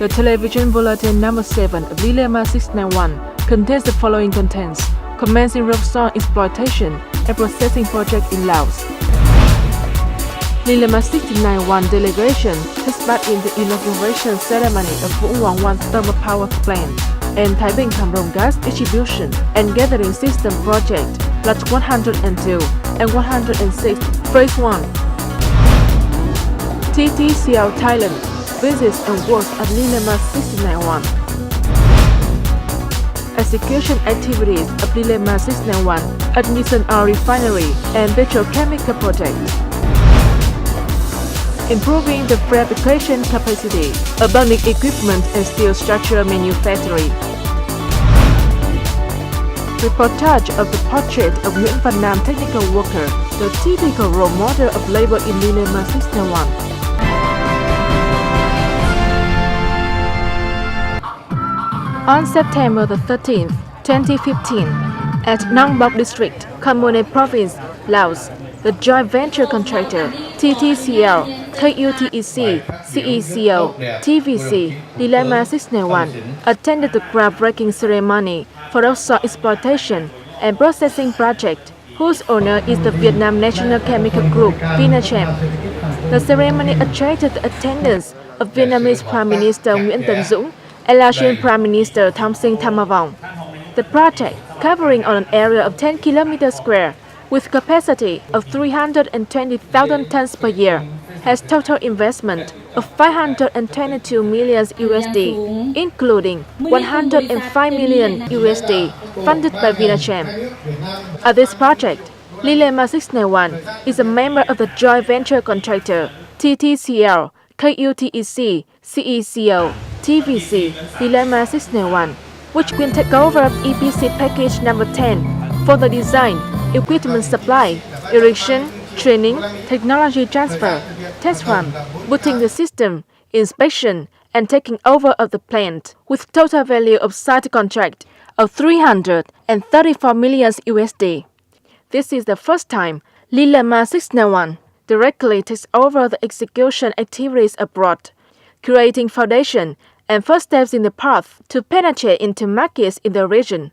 The television bulletin number 7 of Lilama 691 contains the following contents: commencing rock salt exploitation and processing project in Laos. Lilama 691 delegation takes part in the inauguration ceremony of Vũng Ngoằng 1 thermal power plant and Taiping Hamrong gas distribution and gathering system project Lot 102 and 106 Phase 1. TTCL Thailand visits and works at Lilama 691. Execution activities of Lilama 691 at Mission Oil Refinery and Petrochemical Project. Improving the fabrication capacity of burning equipment and steel structure manufacturing. Reportage of the portrait of Nguyễn Văn Nam technical worker, the typical role model of labor in Lilama 691. On September the 13th, 2015, at Nang Bok District, Khmer Province, Laos, the joint venture contractor TTCL, KUTEC, CECO, TVC, Lilama 691 attended the groundbreaking ceremony for offshore exploitation and processing project, whose owner is the Vietnam National Chemical Group, Vinachem. The ceremony attracted the attendance of Vietnamese Prime Minister Nguyễn Tấn Dũng and Laotian Prime Minister Thong Sinh Thamavong. The project, covering on an area of 10 km square with capacity of 320,000 tons per year, has total investment of 522 million USD, including 105 million USD funded by Vinachem. At this project, Lilama 691 is a member of the joint venture contractor TTCL, KUTEC, CECO, TVC, Lilama 691, which will take over EPC package number 10 for the design, equipment supply, erection, training, technology transfer, test run, booting the system, inspection, and taking over of the plant, with total value of site contract of 334 million USD. This is the first time Lilama 691 directly takes over the execution activities abroad, creating foundation and first steps in the path to penetrate into markets in the region.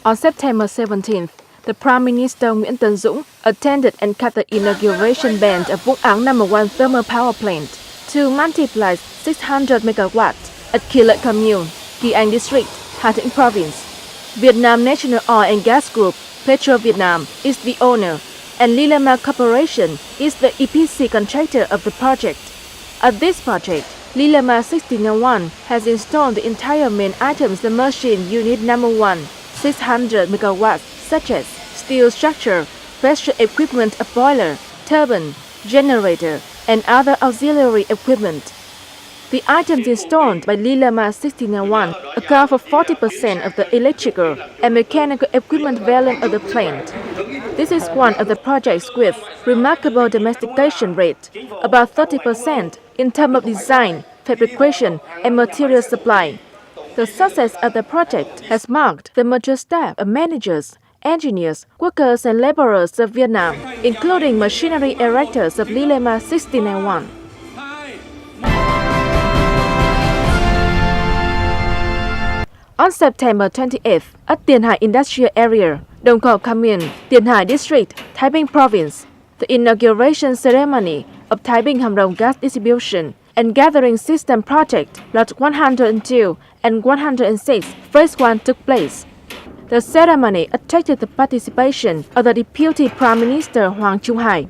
On September 17th, the Prime Minister Nguyễn Tấn Dũng attended and cut the inauguration band of Vũng Ngoằng No. 1 thermal power plant to multiply 600 MW at Kỳ Lợi Commune, Kỳ Anh District, Hà Tĩnh Province. Vietnam National Oil and Gas Group, Petro Vietnam, is the owner, and Lilama Corporation is the EPC contractor of the project. At this project, Lilama 691 has installed the entire main items the machine unit number 1, 600 MW, such as steel structure, pressure equipment, a boiler, turbine, generator, and other auxiliary equipment. The items installed by Lilama 691 account for 40% of the electrical and mechanical equipment volume of the plant. This is one of the projects with remarkable domestication rate, about 30% in terms of design, fabrication, and material supply. The success of the project has marked the mature staff of managers, engineers, workers, and laborers of Vietnam, including machinery erectors of Lilama 691. On September 28th, at Tiền Hải Industrial Area, Dong Khao Commune, Tiền Hải District, Taiping Province, the inauguration ceremony of Taiping Hamrong gas distribution and gathering system project Lot 102 and 106 Phase 1 took place. The ceremony attracted the participation of the Deputy Prime Minister Hoàng Trung Hải.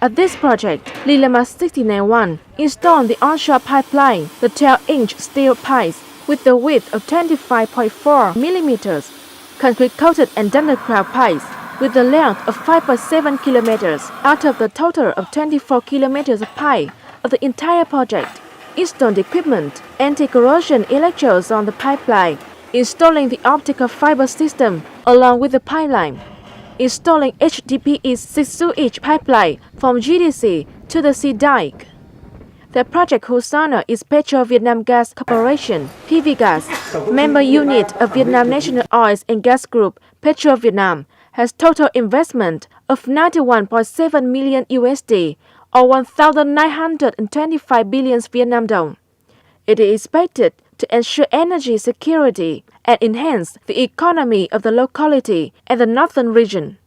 At this project, Lilama 691 installed the onshore pipeline, the 12-inch steel pipes with the width of 25.4 mm, concrete-coated and underground pipes with the length of 5.7 km out of the total of 24 km of pipe of the entire project, installed equipment, anti-corrosion electrodes on the pipeline, installing the optical fiber system along with the pipeline, installing HDPE 6-inch pipeline from GDC to the sea dike. The project whose owner is Petro Vietnam Gas Corporation, PVGas, member unit of Vietnam National Oil and Gas Group, Petro Vietnam, has total investment of 91.7 million USD or 1,925 billion Vietnam dong. It is expected to ensure energy security and enhance the economy of the locality and the northern region.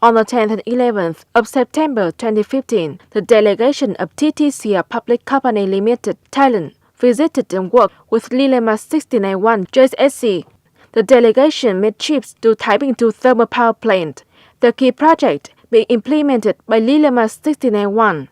On the 10th and 11th of September 2015, the delegation of TTCL Public Company Limited, Thailand, visited and worked with Lilama 1691 JSSC. The delegation made trips to Taiping 2 thermal power plant, the key project being implemented by Lilama 1691.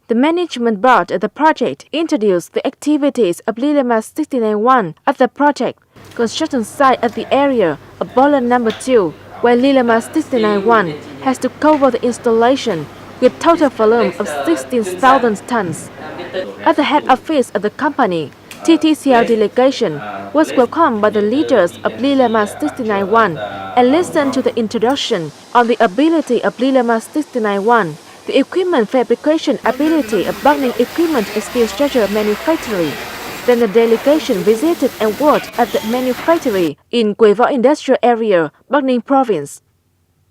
The management board of the project introduced the activities of Lilama 1691 at the project construction site at the area of Boiler number 2, where Lilama 1691 has to cover the installation with total volume of 16,000 tons. At the head office of the company, TTCL delegation was welcomed by the leaders of Lilama 1691 and listened to the introduction on the ability of Lilama 1691, the equipment fabrication ability of burning equipment and steel structure manufacturing. Then the delegation visited and worked at the manufactory in Quế Võ Industrial Area, Bắc Ninh Province.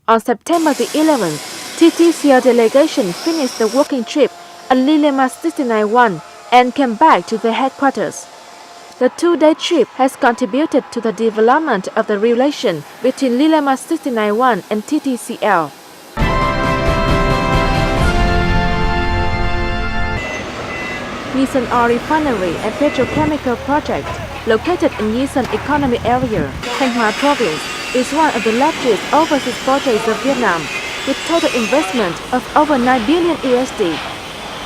On September the 11th, TTCL delegation finished the working trip at Lilama 1691 and came back to their headquarters. The two-day trip has contributed to the development of the relation between Lilama 1691 and TTCL. Yisan Oil Refinery and Petrochemical Project, located in Yisan Economy Area, Thanh Hóa Province, is one of the largest overseas projects of Vietnam, with total investment of over 9 billion USD.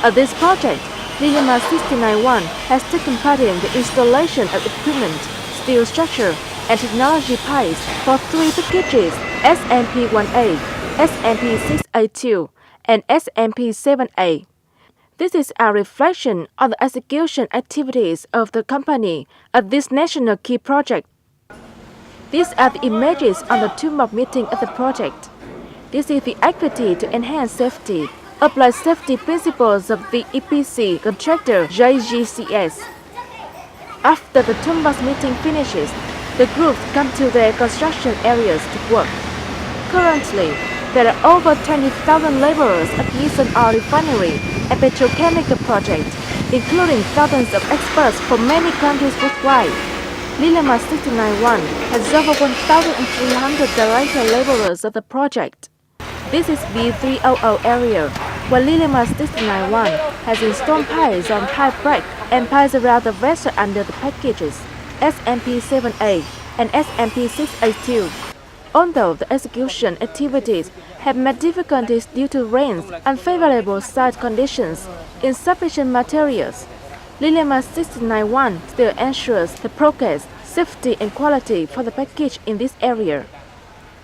At this project, Lilama 1691 has taken part in the installation of equipment, steel structure, and technology pipes for 3 packages: SMP-1A, SMP-6A2, and SMP-7A. This is a reflection on the execution activities of the company at this national key project. These are the images on the two-month meeting of the project. This is the activity to enhance safety, apply safety principles of the EPC contractor JGCS. After the two-month meeting finishes, the groups come to their construction areas to work. Currently, there are over 20,000 laborers at Yisan Oil Refinery and Petrochemical Project, including thousands of experts from many countries worldwide. Lilama 1691 has over 1,300 direct laborers of the project. This is B300 area, where Lilama 1691 has installed piles on pipe rack and piles around the vessel under the packages SMP-7A and SMP-6A2. Although the execution activities have met difficulties due to rains, unfavorable site conditions, insufficient materials, Lilama 1691 still ensures the progress, safety and quality for the package in this area.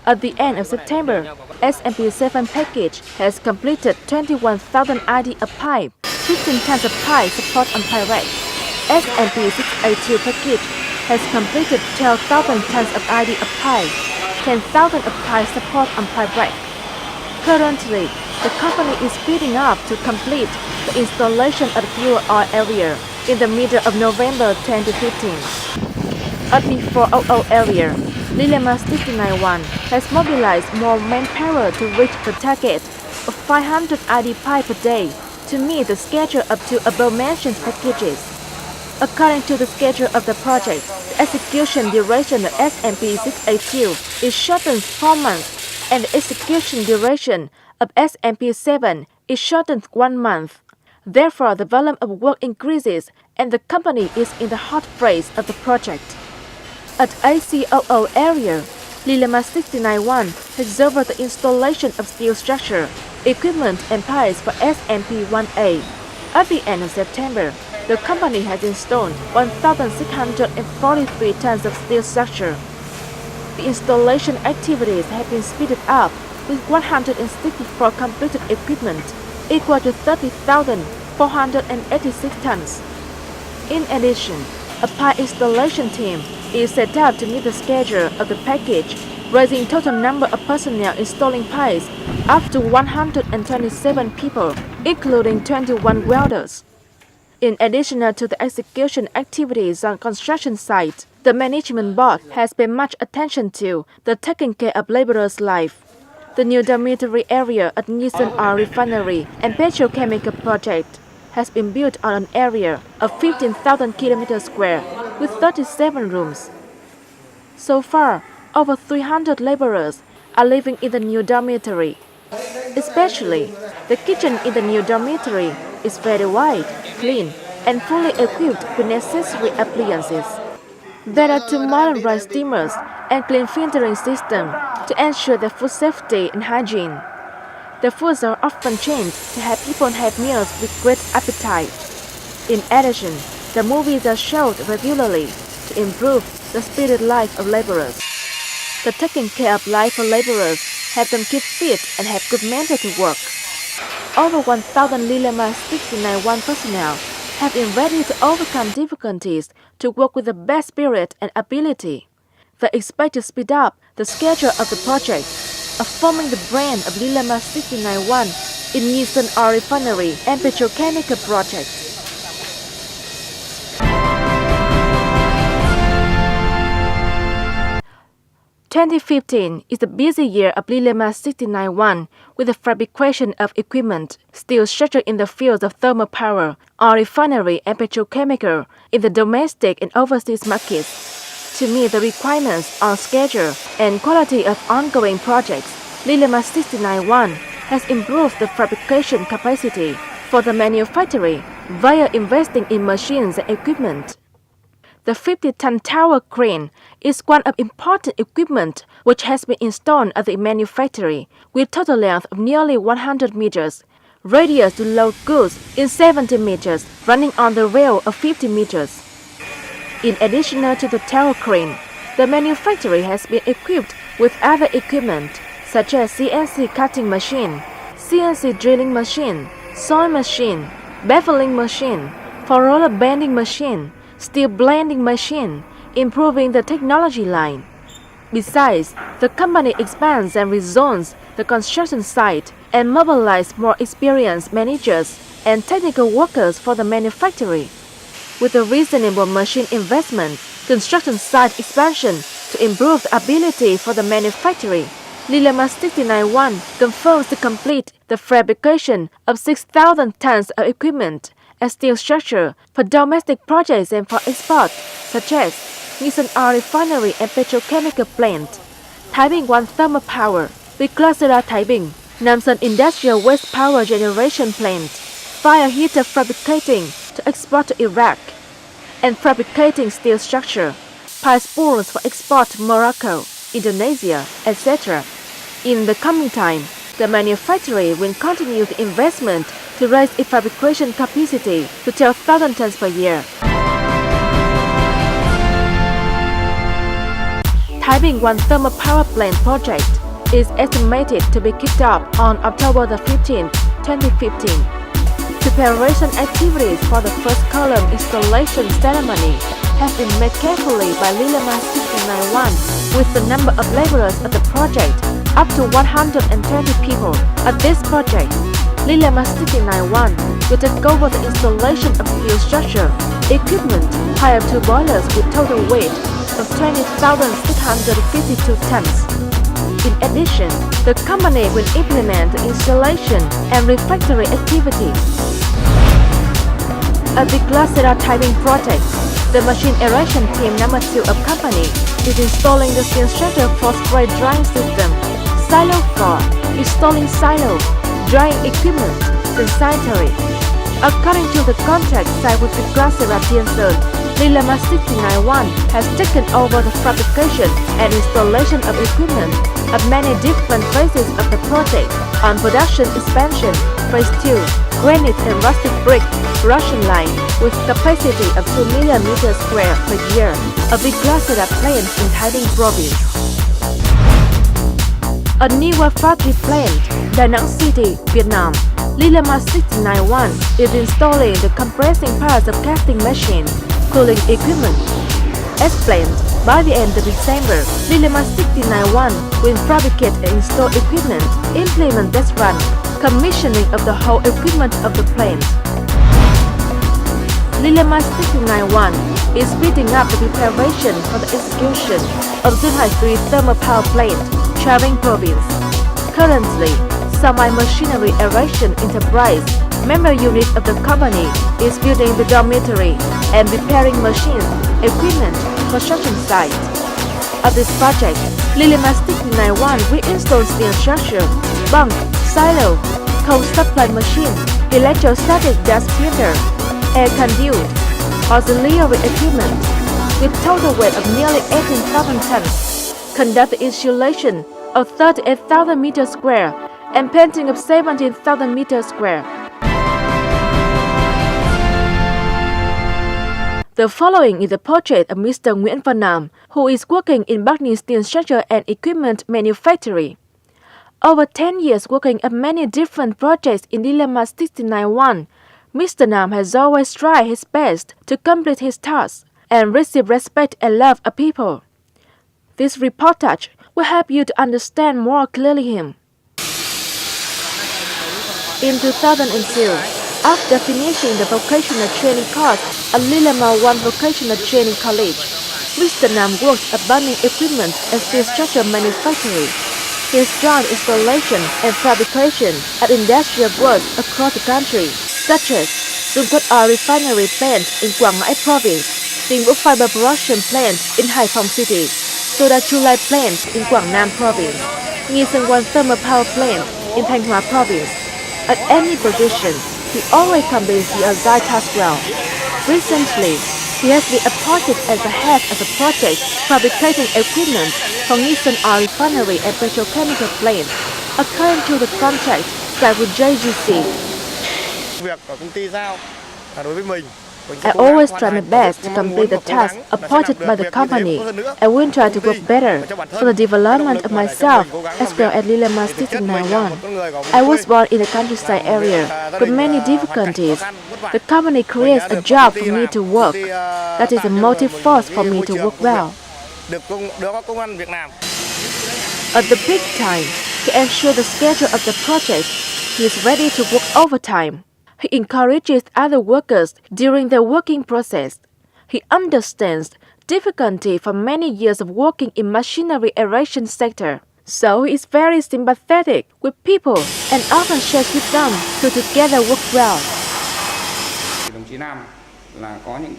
At the end of September, SMP-7 package has completed 21,000 ID of pipe, 15 tons of pipe support on pipe rack. SMP-6A2 package has completed 12,000 tons of ID of pipe, 10,000 of pipe support on pipe rack. Currently, the company is speeding up to complete the installation of the fuel oil area in the middle of November 2015. At the 400 area, Lilama 1691 has mobilized more manpower to reach the target of 500 ID pipe per day to meet the schedule of 2 above-mentioned packages. According to the schedule of the project, the execution duration of SMP-6A2 is shortened 4 months, and the execution duration of SMP-7 is shortened 1 month. Therefore, the volume of work increases, and the company is in the hot phase of the project. At ACOO area, Lilama 1691 has over the installation of steel structure, equipment and pipes for SMP-1A. At the end of September, the company has installed 1,643 tons of steel structure. The installation activities have been speeded up with 164 completed equipment, equal to 30,486 tons. In addition, a pipe installation team is set up to meet the schedule of the package, raising total number of personnel installing pipes up to 127 people, including 21 welders. In addition to the execution activities on construction site, the management board has paid much attention to the taking care of laborers' life. The new dormitory area at No.7 refinery and petrochemical project has been built on an area of 15,000 km square with 37 rooms. So far, over 300 laborers are living in the new dormitory. Especially, the kitchen in the new dormitory is very wide, clean, and fully equipped with necessary appliances. There are 2 modern rice steamers and clean filtering system to ensure the food safety and hygiene. The foods are often changed to have people have meals with great appetite. In addition, the movies are shown regularly to improve the spirit life of laborers. The taking care of life for laborers help them keep fit and have good mental to work. Over 1,000 Lilama 691 personnel have been ready to overcome difficulties to work with the best spirit and ability. They expect to speed up the schedule of the project of forming the brand of Lilama 691 in No.7 refinery and petrochemical project. (2015) is the busy year of Lilama 691 with the fabrication of equipment, steel structure in the fields of thermal power, oil refinery and petrochemical in the domestic and overseas markets. To meet the requirements on schedule and quality of ongoing projects, Lilama 691 has improved the fabrication capacity for the manufacturing via investing in machines and equipment. The 50-ton tower crane is one of important equipment which has been installed at the manufactory with total length of nearly 100 meters, radius to load goods in 70 meters, running on the rail of 50 meters. In addition to the tower crane, the manufactory has been equipped with other equipment such as CNC cutting machine, CNC drilling machine, soil machine, beveling machine, for-roller bending machine, steel blending machine, improving the technology line. Besides, the company expands and rezones the construction site and mobilizes more experienced managers and technical workers for the manufactory. With a reasonable machine investment, construction site expansion to improve the ability for the manufactory, Lilama 691 confirms to complete the fabrication of 6,000 tons of equipment and steel structure for domestic projects and for export, such as No.7 refinery and petrochemical plant, Taiping 1 thermal power, Viclasera Taiping, No.7 industrial waste power generation plant, fire heater fabricating to export to Iraq, and fabricating steel structure, pipe spools for export to Morocco, Indonesia, etc. In the coming time, the manufacturer will continue the investment to raise its fabrication capacity to 12,000 tons per year. Taiping 1 thermal power plant project is estimated to be kicked off on October 15, 2015. Preparation activities for the first column installation ceremony have been made carefully by Lilama 691 with the number of laborers of the project up to 120 people. At this project, Lilama 691 will take over the installation of steel structure, equipment, hire 2 boilers with total weight of 20,652 tons. In addition, the company will implement the installation and refactory activities. At the Viclasera Taiping project, the machine erection team No. 2 of company is installing the steel structure for spray drying system, silo for installing silo, drying equipment, and sanitary. According to the contract signed with the Viclasera Tianzhen, Lilama 691 has taken over the fabrication and installation of equipment at many different phases of the project on production expansion, phase 2, granite and rustic brick production line with capacity of 2 million meters square per year, a big Viclasera plant in Taiping province. A newer factory plant, Da Nang City, Vietnam, Lilama 691 is installing the compressing parts of casting machine, cooling equipment. As planned, by the end of December, Lilama 691 will fabricate and install equipment, implement test run, commissioning of the whole equipment of the plant. Lilama 691 is speeding up the preparation for the execution of Zunhai 3 thermal power plant, Charing Province. Currently, Samai Machinery Erection Enterprise, member unit of the company, is building the dormitory and preparing machines, equipment, construction site. At this project, Lilama 691 reinstalls steel structure, bunk, silo, coal supply machine, electrostatic gas printer, air conduit, auxiliary equipment, with total weight of nearly 18,000 tons, conduct the insulation of 38,000 meters square and painting of 17,000 meters square. The following is a portrait of Mr. Nguyễn Văn Nam, who is working in Bắc Steel Structure and Equipment Manufactory. Over 10 years working on many different projects in Lilama 691, Mr. Nam has always tried his best to complete his tasks and receive respect and love of people. This reportage will help you to understand more clearly him. In 2002, after finishing the vocational training course at Lilama 1 Vocational Training College, Mr. Nam works at burning equipment and steel structure manufacturing. He has joined installation and fabrication at industrial works across the country, such as Dung Oil Refinery Plant in Quảng Ngãi Province, Tingbuk Fiber Production Plant in Hải Phòng City, Soda Chulai Plant in Quảng Nam Province, Nghi Sơn One Thermal Power Plant in Thanh Hóa Province. At any position, he always completes the assigned task well. Recently, he has been appointed as the head of the project fabricating equipment for Nghi Sơn Oil Refinery and Petrochemical Plant, according to the contract signed with JGC. I always try my best to complete the task appointed by the company. I will try to work better for the development of myself as well as Lilama 691. I was born in a countryside area with many difficulties. The company creates a job for me to work. That is a motive force for me to work well. At the peak time, to ensure the schedule of the project, he is ready to work overtime. He encourages other workers during their working process. He understands difficulty from many years of working in machinery erection sector. So he is very sympathetic with people and often shares with them to together work well. Đồng chí Nam là có những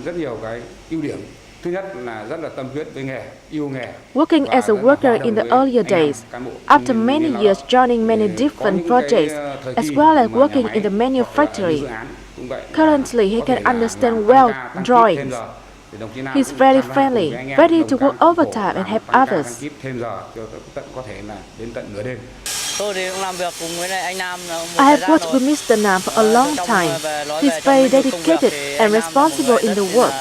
rất nhiều cái ưu điểm. Thứ nhất là rất là tâm huyết với nghề, yêu nghề. Working as a worker in the earlier days, after many years joining many different projects, as well as working in the manufactory, currently he can understand well drawings. He is very friendly, ready to work overtime and help others. I have worked with Mr. Nam for a long time. He is very dedicated and responsible in the work.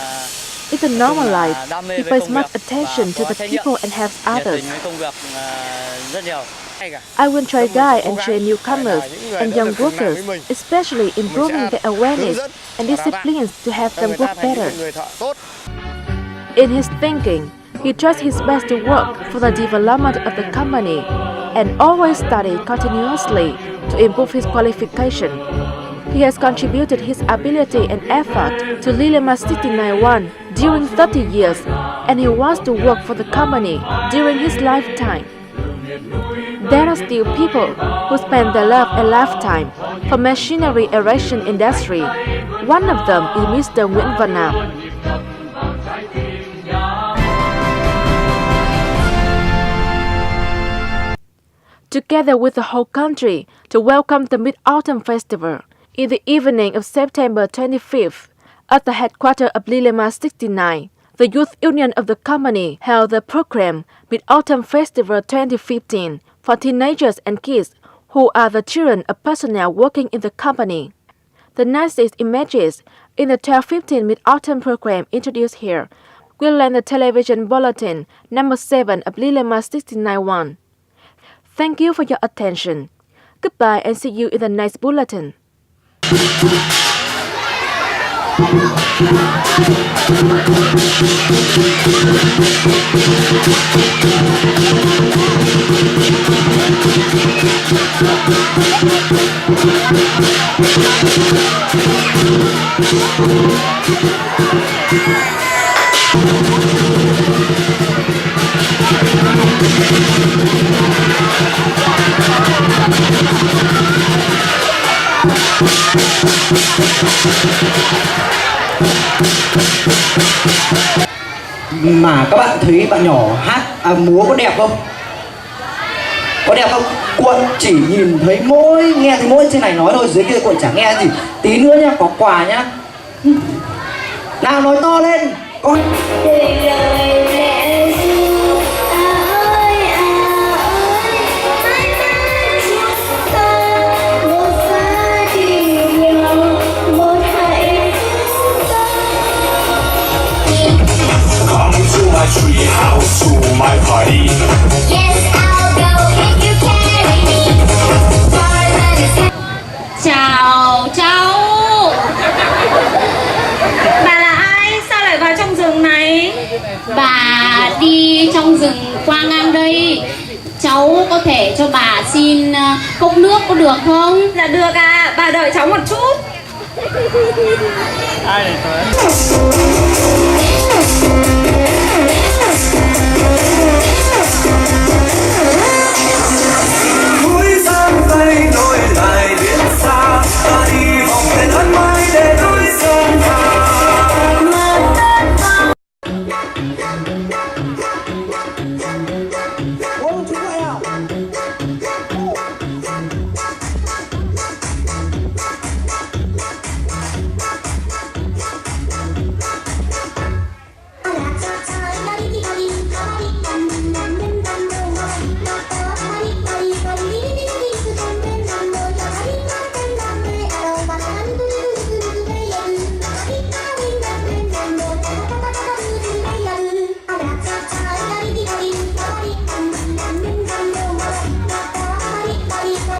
In the normal life, he pays much attention to the people and helps others. I will try guide and train newcomers and young workers, especially improving their awareness and disciplines to help them work better. In his thinking, he tries his best to work for the development of the company and always study continuously to improve his qualification. He has contributed his ability and effort to Lilama 691 during 30 years, and he wants to work for the company during his lifetime. There are still people who spend their life and lifetime for machinery erection industry. One of them is Mr. Nguyễn Văn Nam. Together with the whole country to welcome the Mid-Autumn Festival, in the evening of September 25th, at the headquarters of Lilama 69, the Youth Union of the company held the program Mid-Autumn Festival 2015 for teenagers and kids who are the children of personnel working in the company. The nicest images in the 1215 Mid-Autumn program introduced here will land the television bulletin No.7 of Lilama 691. Thank you for your attention. Goodbye and see you in the next bulletin. Mà các bạn thấy bạn nhỏ hát múa có đẹp không? Có đẹp không? Cuộn chỉ nhìn thấy mỗi, nghe thấy mỗi trên này nói thôi, dưới kia cuộn chẳng nghe gì. Tí nữa nhá, có quà nhá. Nào nói to lên con. Tree house to my party. Yes, I'll go if you carry me. Tarzan is Chào cháu. Bà là ai? Sao lại vào trong rừng này? Bà đi trong rừng qua ngang đây. Cháu có thể cho bà xin cốc nước có được không? Dạ được ạ, bà đợi cháu một chút. Ai này